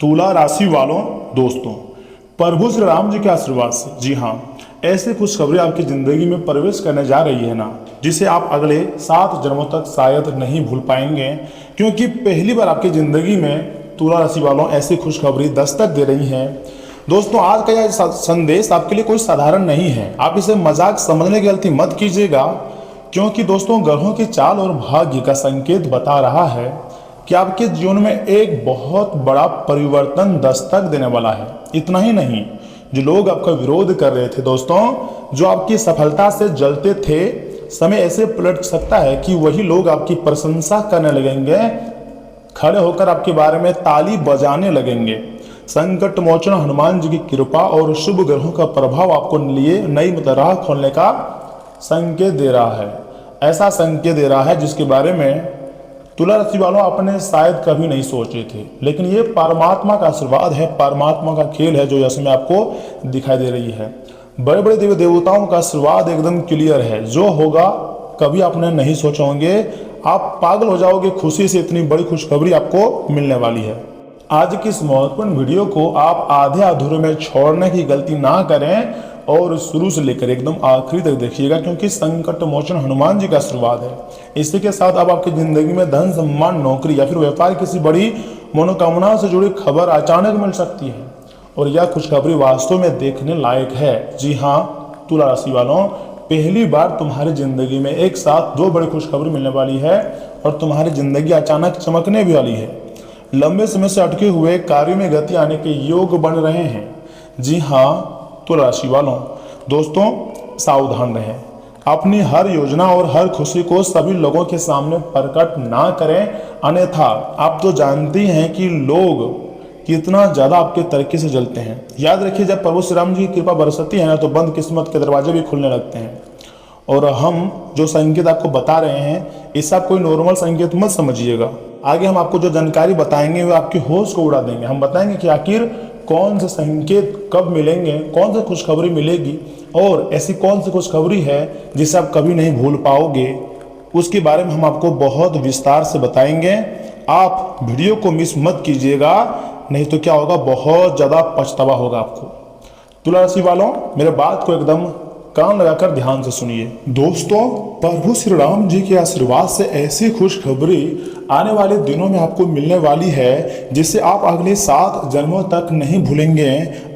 तुला राशि वालों दोस्तों, प्रभु श्री राम जी के आशीर्वाद से जी हाँ, ऐसी खुशखबरी आपकी जिंदगी में प्रवेश करने जा रही है ना, जिसे आप अगले 7 जन्मों तक शायद नहीं भूल पाएंगे। क्योंकि पहली बार आपकी जिंदगी में तुला राशि वालों ऐसी खुशखबरी दस्तक दे रही है। दोस्तों, आज का यह संदेश आपके लिए कोई साधारण नहीं है। आप इसे मजाक समझने की गलती मत कीजिएगा, क्योंकि दोस्तों ग्रहों की चाल और भाग्य का संकेत बता रहा है कि आपके जीवन में एक बहुत बड़ा परिवर्तन दस्तक देने वाला है। इतना ही नहीं, जो लोग आपका विरोध कर रहे थे दोस्तों, जो आपकी सफलता से जलते थे, समय ऐसे पलट सकता है कि वही लोग आपकी प्रशंसा करने लगेंगे, खड़े होकर आपके बारे में ताली बजाने लगेंगे। संकट मोचन हनुमान जी की कृपा और शुभ ग्रहों का प्रभाव आपको लिए नई राह खोलने का संकेत दे रहा है। ऐसा संकेत दे रहा है जिसके बारे में तुला राशि वालों आपने शायद कभी नहीं सोचे थे, लेकिन ये परमात्मा का आशीर्वाद है, परमात्मा का खेल है जो इसमें आपको दिखाई दे रही है। बड़े बड़े देवी देवताओं का आशीर्वाद एकदम क्लियर है। जो होगा कभी आपने नहीं सोचे होंगे, आप पागल हो जाओगे खुशी से, इतनी बड़ी खुशखबरी आपको मिलने वाली है। आज की इस महत्वपूर्ण वीडियो को आप आधे अधूरे में छोड़ने की गलती ना करें और शुरू से लेकर एकदम आखिरी तक देखिएगा, क्योंकि संकट मोचन हनुमान जी का आशीर्वाद है। इसी के साथ अब आपकी जिंदगी में धन, सम्मान, नौकरी या फिर व्यापार किसी बड़ी मनोकामना से जुड़ी खबर अचानक मिल सकती है, और यह खुशखबरी वास्तव में देखने लायक है। जी हाँ तुला राशि वालों, पहली बार तुम्हारी जिंदगी में एक साथ 2 बड़ी खुशखबरी मिलने वाली है और तुम्हारी जिंदगी अचानक चमकने भी वाली है। लंबे समय से अटके हुए कार्यों में गति आने के योग बन रहे हैं। जी हाँ तुला राशि वालों दोस्तों, सावधान रहें। अपनी हर योजना और हर खुशी को सभी लोगों के सामने प्रकट ना करें, अन्यथा आप तो जानते हैं कि लोग कितना ज्यादा आपके तरीके से जलते हैं। याद रखिए, जब प्रभु श्री राम जी की कृपा बरसती है ना, तो बंद किस्मत के दरवाजे भी खुलने लगते हैं। और हम जो संकेत आपको बता रहे हैं, इसे आप कोई नॉर्मल संकेत मत समझिएगा। आगे हम आपको जो जानकारी बताएंगे वो आपकी होश को उड़ा देंगे। हम बताएंगे कि आखिर कौन से संकेत कब मिलेंगे, कौन सी खुशखबरी मिलेगी, और ऐसी कौन सी खुशखबरी है जिसे आप कभी नहीं भूल पाओगे। उसके बारे में हम आपको बहुत विस्तार से बताएंगे। आप वीडियो को मिस मत कीजिएगा, नहीं तो क्या होगा, बहुत ज़्यादा पछतावा होगा आपको। तुला राशि वालों, मेरे बात को एकदम कान लगाकर ध्यान से सुनिए। दोस्तों, प्रभु श्री राम जी के आशीर्वाद से ऐसी खुशखबरी आने वाले दिनों में आपको मिलने वाली है जिसे आप अगले 7 जन्मों तक नहीं भूलेंगे।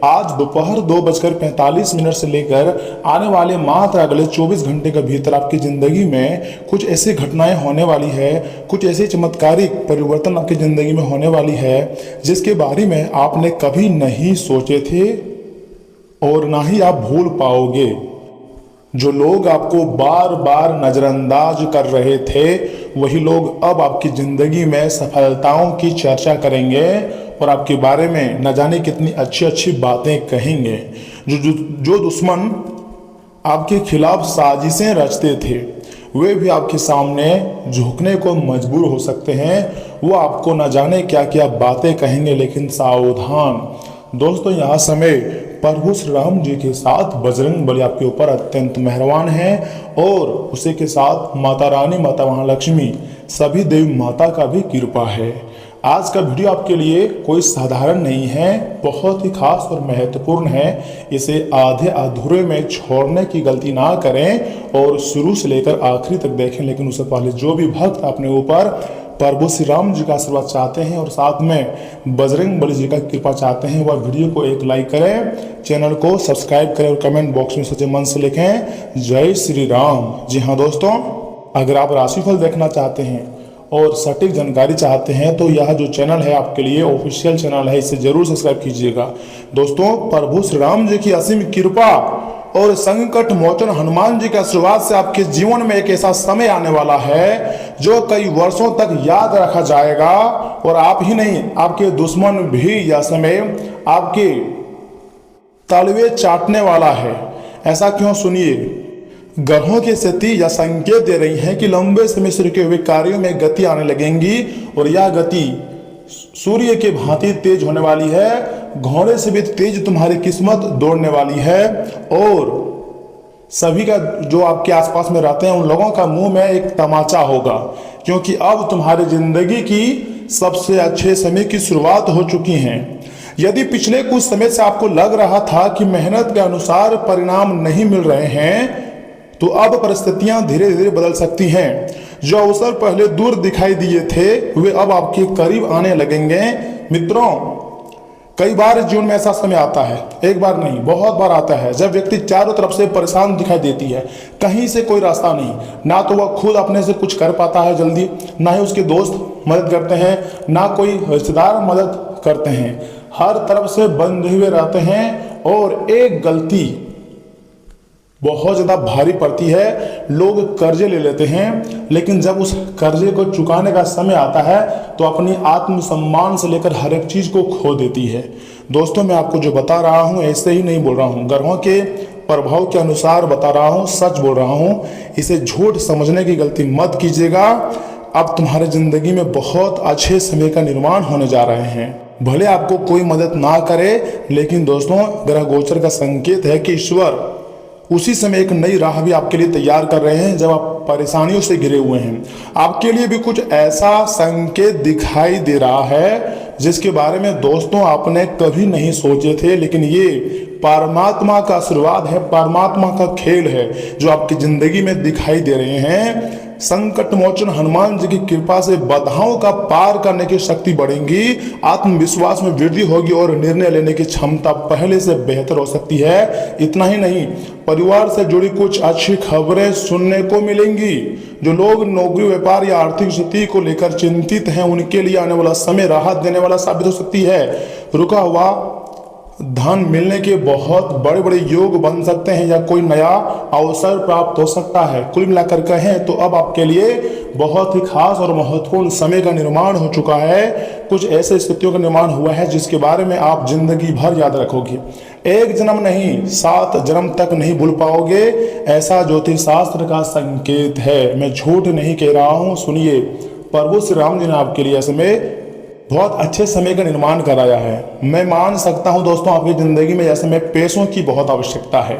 आज दोपहर 2:45 से लेकर आने वाले मात्र अगले 24 घंटे के भीतर आपकी जिंदगी में कुछ ऐसी घटनाएं होने वाली है, कुछ ऐसे चमत्कारिक परिवर्तन आपकी जिंदगी में होने वाली है जिसके बारे में आपने कभी नहीं सोचे थे और ना ही आप भूल पाओगे। जो लोग आपको बार बार नजरअंदाज कर रहे थे, वही लोग अब आपकी जिंदगी में सफलताओं की चर्चा करेंगे और आपके बारे में न जाने कितनी अच्छी अच्छी बातें कहेंगे। जो दुश्मन आपके खिलाफ साजिशें रचते थे, वे भी आपके सामने झुकने को मजबूर हो सकते हैं। वो आपको न जाने क्या क्या बातें कहेंगे, लेकिन सावधान दोस्तों, यह समय प्रभु श्री राम जी के साथ बजरंग बली आपके ऊपर अत्यंत मेहरबान है, और उसी के साथ माता रानी, माता महालक्ष्मी, सभी देवी माता का भी कृपा है। आज का वीडियो आपके लिए कोई साधारण नहीं है, बहुत ही खास और महत्वपूर्ण है। इसे आधे अधूरे में छोड़ने की गलती ना करें और शुरू से लेकर आखिरी तक देखें। लेकिन उससे पहले जो भी भक्त अपने ऊपर प्रभु श्री राम जी का आशीर्वाद चाहते हैं और साथ में बजरंग बली जी का कृपा चाहते हैं, वह वीडियो को एक लाइक करें, चैनल को सब्सक्राइब करें और कमेंट बॉक्स में सच्चे मन से लिखें जय श्री राम। जी हाँ दोस्तों, अगर आप राशिफल देखना चाहते हैं और सटीक जानकारी चाहते हैं तो यह जो चैनल है आपके लिए ऑफिशियल चैनल है, इसे जरूर सब्सक्राइब कीजिएगा। दोस्तों, प्रभु श्री राम जी की असीम कृपा और संकट मोचन हनुमान जी के आशीर्वाद से आपके जीवन में एक ऐसा समय आने वाला है जो कई वर्षों तक याद रखा जाएगा, और आप ही नहीं, आपके दुश्मन भी यह समय आपके तलवे चाटने वाला है। ऐसा क्यों? सुनिए, ग्रहों की स्थिति या संकेत दे रही है कि लंबे समय से रुके हुए कार्यों में गति आने लगेंगी, और यह गति सूर्य के भांति तेज होने वाली है। घोड़े से भी तेज तुम्हारी किस्मत दौड़ने वाली है, और सभी का जो आपके आसपास में रहते हैं उन लोगों का मुंह में एक तमाचा होगा, क्योंकि अब तुम्हारी जिंदगी की सबसे अच्छे समय की शुरुआत हो चुकी है। यदि पिछले कुछ समय से आपको लग रहा था कि मेहनत के अनुसार परिणाम नहीं मिल रहे हैं, तो अब परिस्थितियां धीरे धीरे बदल सकती हैं। जो अवसर पहले दूर दिखाई दिए थे वे अब आपके करीब आने लगेंगे। मित्रों, कई बार जीवन में ऐसा समय आता है, एक बार नहीं बहुत बार आता है, जब व्यक्ति चारों तरफ से परेशान दिखाई देती है, कहीं से कोई रास्ता नहीं, ना तो वह खुद अपने से कुछ कर पाता है जल्दी, ना ही उसके दोस्त मदद करते हैं, ना कोई रिश्तेदार मदद करते हैं, हर तरफ से बंधे हुए रहते हैं और एक गलती बहुत ज़्यादा भारी पड़ती है। लोग कर्जे ले लेते हैं, लेकिन जब उस कर्जे को चुकाने का समय आता है तो अपनी आत्मसम्मान से लेकर हर एक चीज़ को खो देती है। दोस्तों, मैं आपको जो बता रहा हूँ ऐसे ही नहीं बोल रहा हूँ, ग्रहों के प्रभाव के अनुसार बता रहा हूँ, सच बोल रहा हूँ। इसे झूठ समझने की गलती मत कीजिएगा। अब तुम्हारे जिंदगी में बहुत अच्छे समय का निर्माण होने जा रहे हैं। भले आपको कोई मदद ना करे, लेकिन दोस्तों ग्रह गोचर का संकेत है कि ईश्वर उसी समय एक नई राह भी आपके लिए तैयार कर रहे हैं। जब आप परेशानियों से घिरे हुए हैं, आपके लिए भी कुछ ऐसा संकेत दिखाई दे रहा है जिसके बारे में दोस्तों आपने कभी नहीं सोचे थे, लेकिन ये परमात्मा का आशीर्वाद है, परमात्मा का खेल है जो आपकी जिंदगी में दिखाई दे रहे हैं। संकट मोचन हनुमान जी की कृपा से बाधाओं का पार करने की शक्ति बढ़ेगी, आत्मविश्वास में वृद्धि होगी और निर्णय लेने की क्षमता पहले से बेहतर हो सकती है। इतना ही नहीं, परिवार से जुड़ी कुछ अच्छी खबरें सुनने को मिलेंगी। जो लोग नौकरी, व्यापार या आर्थिक स्थिति को लेकर चिंतित हैं, उनके लिए आने वाला समय राहत देने वाला साबित हो सकती है। रुका हुआ धन मिलने के बहुत बड़े बड़े योग बन सकते हैं या कोई नया अवसर प्राप्त हो सकता है। कुल मिलाकर कहें तो अब आपके लिए बहुत ही खास और महत्वपूर्ण समय का निर्माण हो चुका है। कुछ ऐसे स्थितियों का निर्माण हुआ है जिसके बारे में आप जिंदगी भर याद रखोगे। एक जन्म नहीं, 7 जन्म तक नहीं भूल पाओगे, ऐसा ज्योतिष शास्त्र का संकेत है। मैं झूठ नहीं कह रहा हूँ। सुनिए, प्रभु श्री राम जी ने आपके लिए समय बहुत अच्छे समय का निर्माण कराया है। मैं मान सकता हूं दोस्तों, आपकी जिंदगी में ऐसे में पैसों की बहुत आवश्यकता है।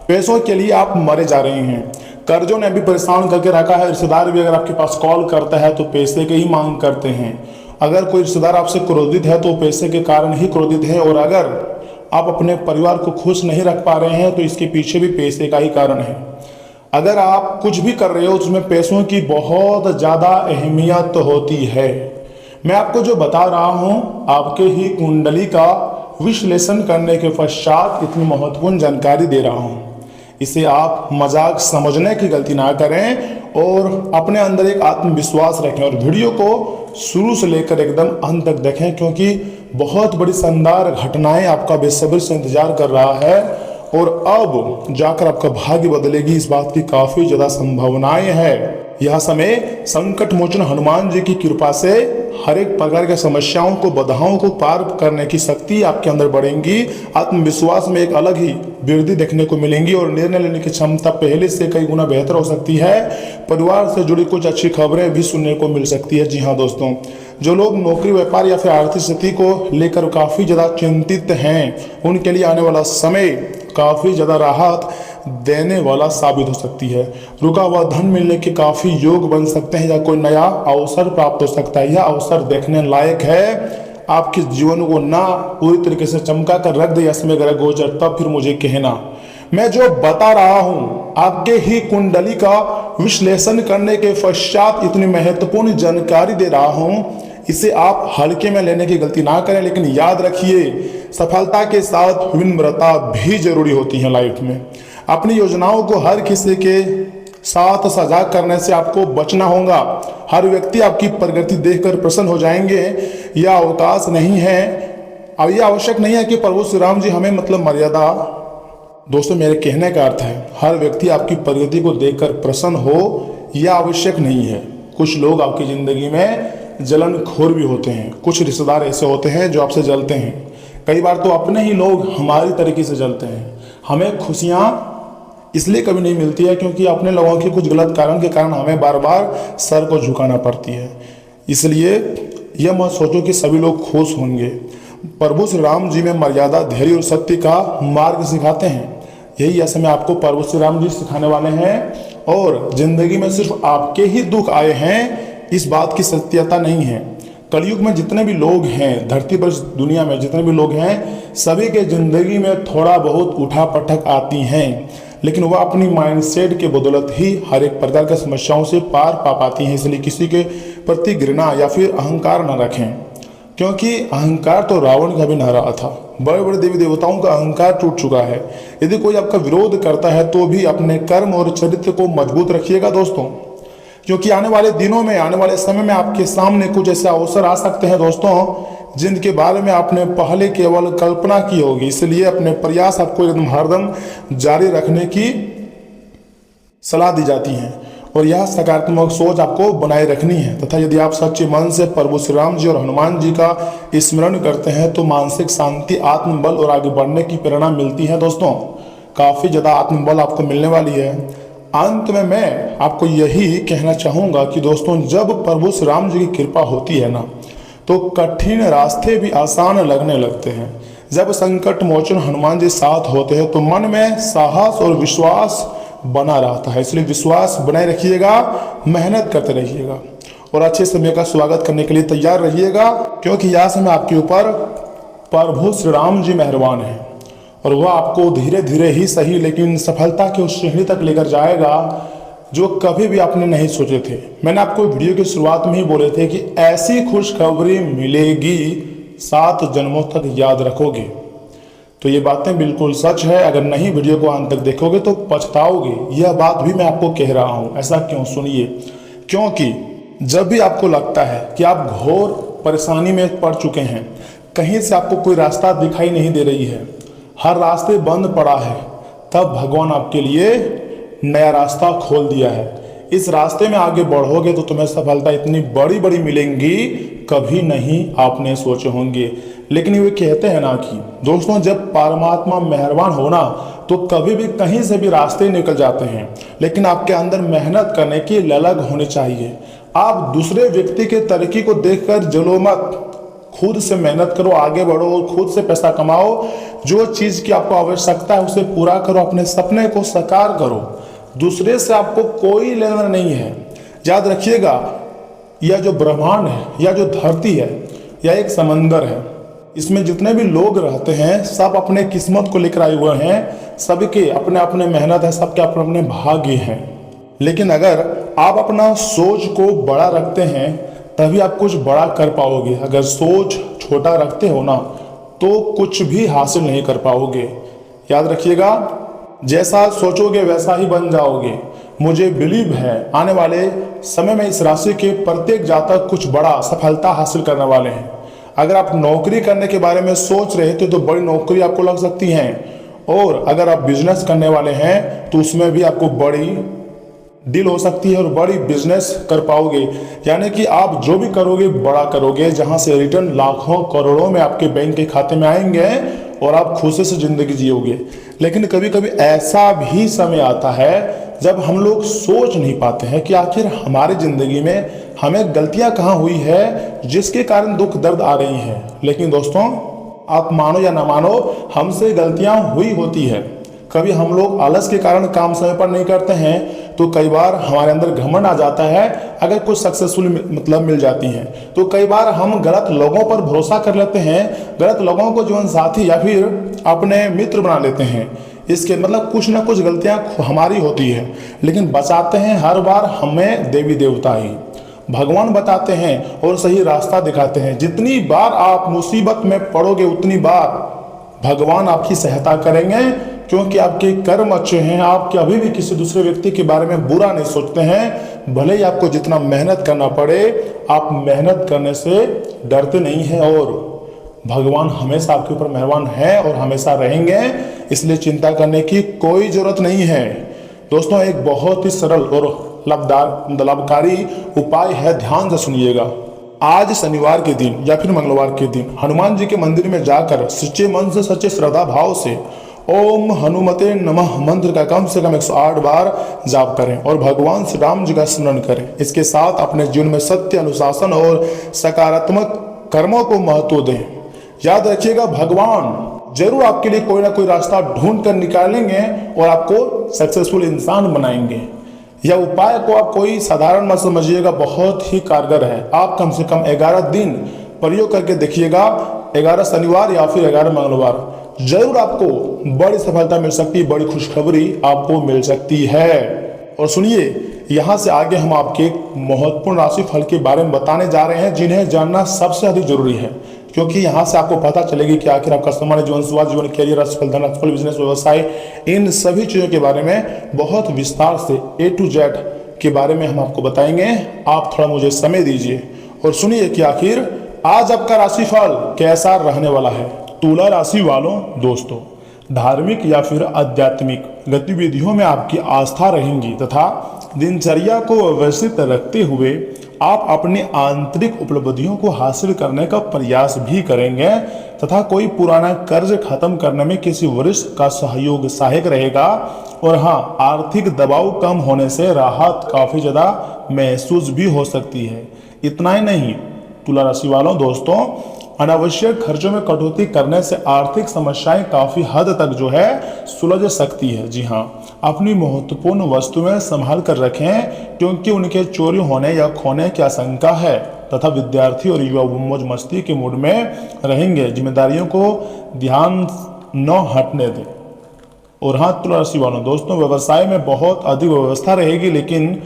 पैसों के लिए आप मरे जा रहे हैं, कर्जों ने भी परेशान करके रखा है। रिश्तेदार भी अगर आपके पास कॉल करता है तो पैसे की ही मांग करते हैं। अगर कोई रिश्तेदार आपसे क्रोधित है तो पैसे के कारण ही क्रोधित है, और अगर आप अपने परिवार को खुश नहीं रख पा रहे हैं तो इसके पीछे भी पैसे का ही कारण है। अगर आप कुछ भी कर रहे हो उसमें पैसों की बहुत ज़्यादा अहमियत होती है। मैं आपको जो बता रहा हूं, आपके ही कुंडली का विश्लेषण करने के पश्चात इतनी महत्वपूर्ण जानकारी दे रहा हूं। इसे आप मजाक समझने की गलती ना करें और अपने अंदर एक आत्मविश्वास रखें, और वीडियो को शुरू से लेकर एकदम अंत तक देखें, क्योंकि बहुत बड़ी शानदार घटनाएं आपका बेसब्री से इंतजार कर रहा है और अब जाकर आपका भाग्य बदलेगी, इस बात की काफी ज्यादा संभावनाएं है। यह समय संकट मोचन हनुमान जी की कृपा से हर एक प्रकार के समस्याओं को, बाधाओं को पार करने की शक्ति आपके अंदर बढ़ेगी। आत्मविश्वास में एक अलग ही वृद्धि देखने को मिलेंगी और निर्णय लेने की क्षमता पहले से कई गुना बेहतर हो सकती है। परिवार से जुड़ी कुछ अच्छी खबरें भी सुनने को मिल सकती है। जी हाँ दोस्तों, जो लोग नौकरी, व्यापार या फिर आर्थिक स्थिति को लेकर काफी ज्यादा चिंतित हैं, उनके लिए आने वाला समय काफी ज्यादा राहत देने वाला साबित हो सकती है। रुका हुआ धन मिलने के काफी योग बन सकते हैं या कोई नया अवसर प्राप्त हो सकता है। यह अवसर देखने लायक है। आपके जीवन को ना पूरी तरीके से चमका कर रख दे इसमें ग्रह गोचर, तब फिर मुझे कहना। मैं जो बता रहा हूं, आपके ही कुंडली का विश्लेषण करने के पश्चात इतनी महत्वपूर्ण जानकारी दे रहा हूं, इसे आप हल्के में लेने की गलती ना करें। लेकिन याद रखिए, सफलता के साथ विनम्रता भी जरूरी होती है लाइफ में। अपनी योजनाओं को हर किसी के साथ साझा करने से आपको बचना होगा। हर व्यक्ति आपकी प्रगति देखकर प्रसन्न हो जाएंगे। यह अवकाश नहीं है, अब यह आवश्यक नहीं है कि प्रभु श्री राम जी हमें मतलब मर्यादा। दोस्तों, मेरे कहने का अर्थ है हर व्यक्ति आपकी प्रगति को देखकर प्रसन्न हो, यह आवश्यक नहीं है। कुछ लोग आपकी जिंदगी में जलनखोर भी होते हैं। कुछ रिश्तेदार ऐसे होते हैं जो आपसे जलते हैं। कई बार तो अपने ही लोग हमारी तरीके से जलते हैं। हमें खुशियां इसलिए कभी नहीं मिलती है क्योंकि अपने लोगों के कुछ गलत कारण के कारण हमें बार बार सर को झुकाना पड़ती है। इसलिए यह मत सोचो कि सभी लोग खुश होंगे। प्रभु श्री राम जी में मर्यादा, धैर्य और सत्य का मार्ग सिखाते हैं। यही ऐसे में आपको प्रभु श्री राम जी सिखाने वाले हैं। और जिंदगी में सिर्फ आपके ही दुख आए हैं, इस बात की सत्यता नहीं है। कलयुग में जितने भी लोग हैं, धरती पर दुनिया में जितने भी लोग हैं, सभी के ज़िंदगी में थोड़ा बहुत उठा पटक आती हैं, लेकिन वह अपनी माइंडसेट के बदौलत ही हर एक प्रकार की समस्याओं से पार पा पाती हैं। इसलिए किसी के प्रति घृणा या फिर अहंकार न रखें, क्योंकि अहंकार तो रावण का भी न रहा था। बड़े बड़े देवी देवताओं का अहंकार टूट चुका है। यदि कोई आपका विरोध करता है तो भी अपने कर्म और चरित्र को मजबूत रखिएगा दोस्तों, क्योंकि आने वाले दिनों में, आने वाले समय में आपके सामने कुछ ऐसे अवसर आ सकते हैं दोस्तों, जिनके बारे में आपने पहले केवल कल्पना की होगी। इसलिए अपने प्रयास आपको एकदम हरदम जारी रखने की सलाह दी जाती है और यह सकारात्मक सोच आपको बनाए रखनी है। तथा यदि आप सच्चे मन से प्रभु श्री राम जी और हनुमान जी का स्मरण करते हैं तो मानसिक शांति, आत्मबल और आगे बढ़ने की प्रेरणा मिलती है दोस्तों। काफ़ी ज़्यादा आत्मबल आपको मिलने वाली है। अंत में मैं आपको यही कहना चाहूँगा कि दोस्तों, जब प्रभु श्री राम जी की कृपा होती है ना, तो कठिन रास्ते भी आसान लगने लगते हैं। जब संकट मोचन हनुमान जी साथ होते हैं तो मन में साहस और विश्वास बना रहता है। इसलिए विश्वास बनाए रखिएगा, मेहनत करते रहिएगा और अच्छे समय का स्वागत करने के लिए तैयार रहिएगा, क्योंकि यह समय आपके ऊपर प्रभु श्री राम जी मेहरबान हैं और वह आपको धीरे धीरे ही सही लेकिन सफलता की उस श्रेणी तक लेकर जाएगा जो कभी भी आपने नहीं सोचे थे। मैंने आपको वीडियो की शुरुआत में ही बोले थे कि ऐसी खुशखबरी मिलेगी 7 जन्मों तक याद रखोगे। तो ये बातें बिल्कुल सच है। अगर नहीं वीडियो को अंत तक देखोगे तो पछताओगे। यह बात भी मैं आपको कह रहा हूँ। ऐसा क्यों? सुनिए। क्योंकि जब भी आपको लगता है कि आप घोर परेशानी में पड़ चुके हैं, कहीं से आपको कोई रास्ता दिखाई नहीं दे रही है, हर रास्ते बंद पड़ा है, तब भगवान आपके लिए नया रास्ता खोल दिया है। इस रास्ते में आगे बढ़ोगे तो तुम्हें सफलता इतनी बड़ी बड़ी मिलेंगी, कभी नहीं आपने सोचे होंगे। लेकिन वे कहते हैं ना कि दोस्तों, जब परमात्मा मेहरबान होना तो कभी भी कहीं से भी रास्ते निकल जाते हैं, लेकिन आपके अंदर मेहनत करने की ललक होनी चाहिए। आप दूसरे व्यक्ति के तरक्की को देखकर जलो मत, खुद से मेहनत करो, आगे बढ़ो, खुद से पैसा कमाओ, जो चीज़ की आपको आवश्यकता है उसे पूरा करो, अपने सपने को साकार करो। दूसरे से आपको कोई लेना नहीं है। याद रखिएगा, यह जो ब्रह्मांड है, यह जो धरती है, यह एक समंदर है। इसमें जितने भी लोग रहते हैं सब अपने किस्मत को लेकर आए हुए हैं, सबके अपने अपने मेहनत है, सबके अपने अपने भाग्य हैं। लेकिन अगर आप अपना सोच को बड़ा रखते हैं तभी आप कुछ बड़ा कर पाओगे। अगर सोच छोटा रखते हो ना तो कुछ भी हासिल नहीं कर पाओगे। याद रखिएगा, जैसा सोचोगे वैसा ही बन जाओगे। मुझे बिलीव है आने वाले समय में इस राशि के प्रत्येक जातक कुछ बड़ा सफलता हासिल करने वाले हैं। अगर आप नौकरी करने के बारे में सोच रहे थे तो बड़ी नौकरी आपको लग सकती है, और अगर आप बिजनेस करने वाले हैं तो उसमें भी आपको बड़ी डील हो सकती है और बड़ी बिजनेस कर पाओगे। यानी कि आप जो भी करोगे बड़ा करोगे, जहां से रिटर्न लाखों करोड़ों में आपके बैंक के खाते में आएंगे और आप खुशी से जिंदगी जियोगे। लेकिन कभी कभी ऐसा भी समय आता है जब हम लोग सोच नहीं पाते हैं कि आखिर हमारी जिंदगी में हमें गलतियां कहाँ हुई है जिसके कारण दुख दर्द आ रही हैं। लेकिन दोस्तों, आप मानो या ना मानो, हमसे गलतियां हुई होती है। कभी हम लोग आलस के कारण काम समय पर नहीं करते हैं तो कई बार हमारे अंदर घमंड आ जाता है। अगर कुछ सक्सेसफुल मतलब मिल जाती हैं तो कई बार हम गलत लोगों पर भरोसा कर लेते हैं, गलत लोगों को जीवन साथी या फिर अपने मित्र बना लेते हैं। इसके मतलब कुछ ना कुछ गलतियां हमारी होती है, लेकिन बचाते हैं हर बार हमें देवी देवता ही, भगवान बताते हैं और सही रास्ता दिखाते हैं। जितनी बार आप मुसीबत में पड़ोगे उतनी बार भगवान आपकी सहायता करेंगे, क्योंकि आपके कर्म अच्छे हैं। आप कभी भी किसी दूसरे व्यक्ति के बारे में बुरा नहीं सोचते हैं। भले ही आपको जितना मेहनत करना पड़े, आप मेहनत करने से डरते नहीं हैं और भगवान हमेशा आपके ऊपर मेहरबान है और हमेशा रहेंगे। इसलिए चिंता करने की कोई जरूरत नहीं है। दोस्तों, एक बहुत ही सरल और लाभकारी उपाय है, ध्यान से सुनिएगा। आज शनिवार के दिन या फिर मंगलवार के दिन हनुमान जी के मंदिर में जाकर सच्चे मन से, सच्चे श्रद्धा भाव से ओम हनुमते नमः मंत्र का कम से कम 108 बार जाप करें और भगवान श्री राम जी का स्मरण करें। इसके साथ अपने जीवन में सत्य, अनुशासन और सकारात्मक कर्मों को महत्व दें। याद रखिएगा, भगवान जरूर आपके लिए कोई ना कोई रास्ता ढूंढ कर निकालेंगे और आपको सक्सेसफुल इंसान बनाएंगे। यह उपाय को आप कोई साधारण मत समझिएगा, बहुत ही कारगर है। आप कम से कम 11 दिन प्रयोग करके देखिएगा, 11 शनिवार या फिर 11 मंगलवार, जरूर आपको बड़ी सफलता मिल सकती है, बड़ी खुशखबरी आपको मिल सकती है। और सुनिए, यहाँ से आगे हम आपके महत्वपूर्ण राशि फल के बारे में बताने जा रहे हैं, जिन्हें जानना सबसे अधिक जरूरी है, क्योंकि यहाँ से आपको पता चलेगी कि आखिर आपका सामान्य जीवन, स्वास्थ्य जीवन, कैरियर, राशिफल, धन राशिफल, बिजनेस, व्यवसाय, इन सभी चीजों के बारे में बहुत विस्तार से A to Z के बारे में हम आपको बताएंगे। आप थोड़ा मुझे समय दीजिए और सुनिए कि आखिर आज आपका राशिफल कैसा रहने वाला है। तुला राशि वालों दोस्तों, धार्मिक या फिर आध्यात्मिक गतिविधियों में आपकी आस्था रहेंगी तथा दिनचर्या को व्यवस्थित रखते हुए आप अपनी आंतरिक उपलब्धियों को हासिल करने का प्रयास भी करेंगे तथा कोई पुराना कर्ज खत्म करने में किसी वरिष्ठ का सहयोग सहायक रहेगा। और हाँ, आर्थिक दबाव कम होने से राहत काफी ज्यादा महसूस भी हो सकती है। इतना ही नहीं, तुला राशि वालों दोस्तों, अनावश्यक खर्चों में कटौती करने से आर्थिक समस्याएं काफी हद तक जो है सुलझ सकती है। जी हाँ, अपनी महत्वपूर्ण वस्तुएं संभाल कर रखें, क्योंकि उनके चोरी होने या खोने की आशंका है। तथा विद्यार्थी और युवा मौज मस्ती के मूड में रहेंगे, जिम्मेदारियों को ध्यान न हटने दें। और हाँ, तुला राशि वालों दोस्तों, व्यवसाय में बहुत अधिक व्यवस्था रहेगी, लेकिन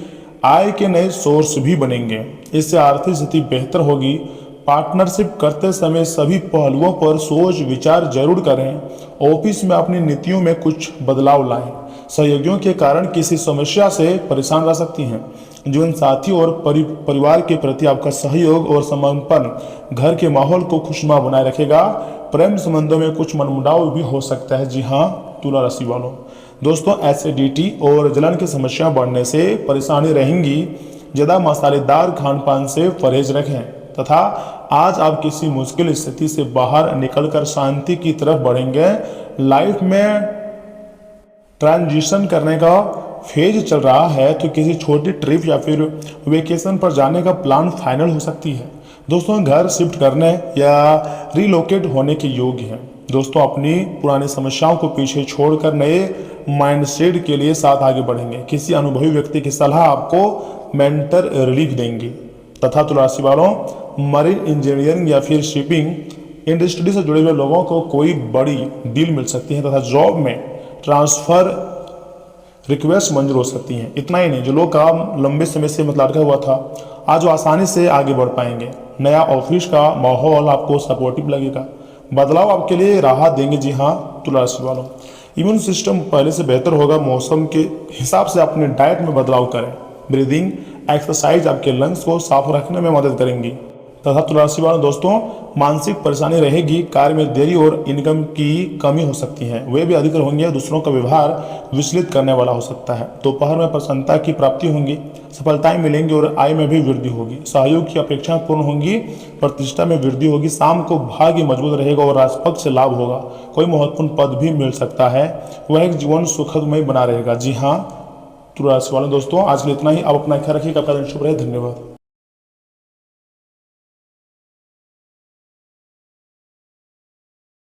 आय के नए सोर्स भी बनेंगे। इससे आर्थिक स्थिति बेहतर होगी। पार्टनरशिप करते समय सभी पहलुओं पर सोच विचार जरूर करें। ऑफिस में अपनी नीतियों में कुछ बदलाव लाएं। सहयोगियों के कारण किसी समस्या से परेशान रह सकती हैं। जीवन साथी और परिवार के प्रति आपका सहयोग और समर्पण घर के माहौल को खुशनुमा बनाए रखेगा। प्रेम संबंधों में कुछ मनमुटाव भी हो सकता है। जी हाँ, तुला राशि वालों दोस्तों, एसिडिटी और जलन की समस्या बढ़ने से परेशानी रहेंगी। ज़्यादा मसालेदार खान पान से परहेज रखें तथा आज आप किसी मुश्किल स्थिति से बाहर निकलकर शांति की तरफ बढ़ेंगे। लाइफ में ट्रांजिशन करने का फेज चल रहा है, तो किसी छोटी ट्रिप या फिर वेकेशन पर जाने का प्लान फाइनल हो सकती है। दोस्तों, घर शिफ्ट करने या रिलोकेट होने के योग्य है। दोस्तों, अपनी पुरानी समस्याओं को पीछे छोड़कर नए माइंडसेट के लिए साथ आगे बढ़ेंगे। किसी अनुभवी व्यक्ति की सलाह आपको मेंटर रिलीफ देंगी। तथा तुला राशि वालों, मरीन इंजीनियरिंग या फिर शिपिंग इंडस्ट्री से जुड़े हुए लोगों को कोई बड़ी डील मिल सकती है तथा जॉब में ट्रांसफर रिक्वेस्ट मंजूर हो सकती हैं। इतना ही नहीं, जो लोग काम लंबे समय से अटका हुआ था, आज वो आसानी से आगे बढ़ पाएंगे। नया ऑफिस का माहौल आपको सपोर्टिव लगेगा। बदलाव आपके लिए राहत देंगे। जी हाँ, तुला राशि वालों, इम्यून सिस्टम पहले से बेहतर होगा। मौसम के हिसाब से अपने डाइट में बदलाव करें। ब्रीदिंग एक्सरसाइज आपके लंग्स को साफ रखने में मदद करेंगी। तथा तुला राशि वालों दोस्तों, मानसिक परेशानी रहेगी। कार्य में देरी और इनकम की कमी हो सकती है, वे भी अधिक होंगे। दूसरों का व्यवहार विचलित करने वाला हो सकता है। दोपहर में प्रसन्नता की प्राप्ति होंगी, सफलताएं मिलेंगी और आय में भी वृद्धि होगी। सहयोग की अपेक्षाएं पूर्ण होंगी, प्रतिष्ठा में वृद्धि होगी। शाम को भाग्य मजबूत रहेगा और राजपक्ष से लाभ होगा। कोई महत्वपूर्ण पद भी मिल सकता है। वह एक जीवन सुखदमय बना रहेगा। जी हाँ, तुला राशि वालों दोस्तों, आज के लिए इतना ही। आप अपना ख्याल रखिएगा। आपका दिन शुभ रहे। धन्यवाद।